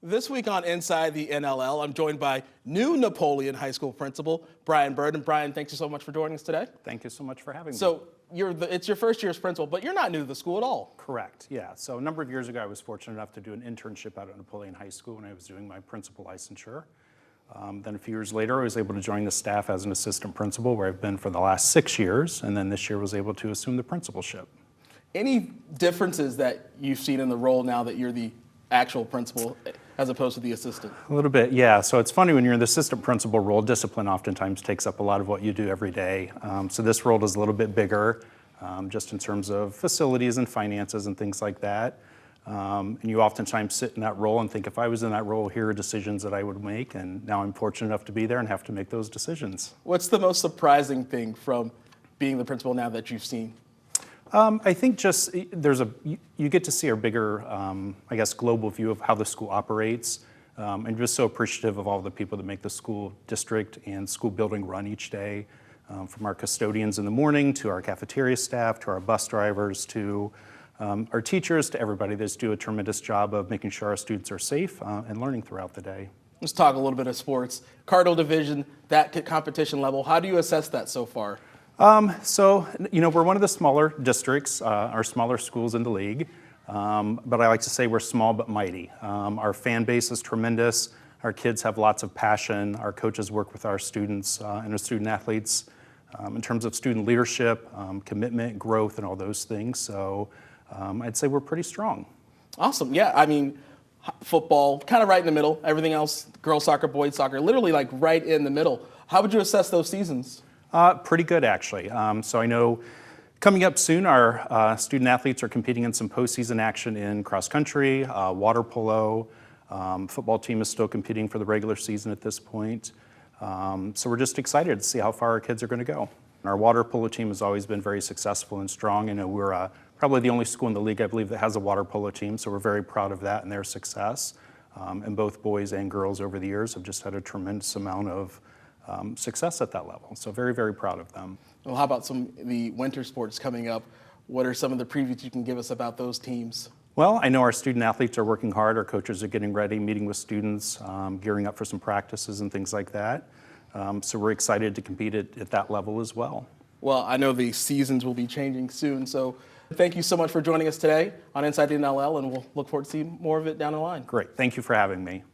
This week on Inside the NLL, I'm joined by new Napoleon High School principal, Brian Bird. And Brian, thanks so much for joining us today. Thank you so much for having me. So it's your first year as principal, but you're not new to the school at all. Correct, yeah. So a number of years ago, I was fortunate enough to do an internship out at Napoleon High School when I was doing my principal licensure. Then a few years later, I was able to join the staff as an assistant principal, where I've been for the last 6 years, and then this year was able to assume the principalship. Any differences that you've seen in the role now that you're the actual principal as opposed to the assistant? A little bit, yeah. So it's funny when you're in the assistant principal role, discipline oftentimes takes up a lot of what you do every day. So this role is a little bit bigger, just in terms of facilities and finances and things like that. And you oftentimes sit in that role and think, if I was in that role, here are decisions that I would make. And now I'm fortunate enough to be there and have to make those decisions. What's the most surprising thing from being the principal now that you've seen? I think just you get to see a bigger, I guess, global view of how the school operates. And just so appreciative of all the people that make the school district and school building run each day, from our custodians in the morning to our cafeteria staff to our bus drivers to our teachers to everybody. They just do a tremendous job of making sure our students are safe and learning throughout the day. Let's talk a little bit of sports. Cardinal Division, that competition level, how do you assess that so far? So, we're one of the smaller districts, our smaller schools in the league, but I like to say we're small but mighty. Our fan base is tremendous. Our kids have lots of passion. Our coaches work with our students and our student athletes in terms of student leadership, commitment, growth, and all those things. So I'd say we're pretty strong. Awesome. Yeah, I mean, football, kind of right in the middle. Everything else, girls soccer, boys soccer, literally like right in the middle. How would you assess those seasons? Pretty good, actually. So I know coming up soon, our student athletes are competing in some postseason action in cross country, water polo. Football team is still competing for the regular season at this point. So we're just excited to see how far our kids are going to go. Our water polo team has always been very successful and strong. I know we're probably the only school in the league, I believe, that has a water polo team. So we're very proud of that and their success. And both boys and girls over the years have just had a tremendous amount of success at that level. So very, very proud of them. Well, how about the winter sports coming up? What are some of the previews you can give us about those teams? Well, I know our student athletes are working hard. Our coaches are getting ready, meeting with students, gearing up for some practices and things like that. So we're excited to compete at that level as well. Well, I know the seasons will be changing soon. So thank you so much for joining us today on Inside the NLL, and we'll look forward to seeing more of it down the line. Great. Thank you for having me.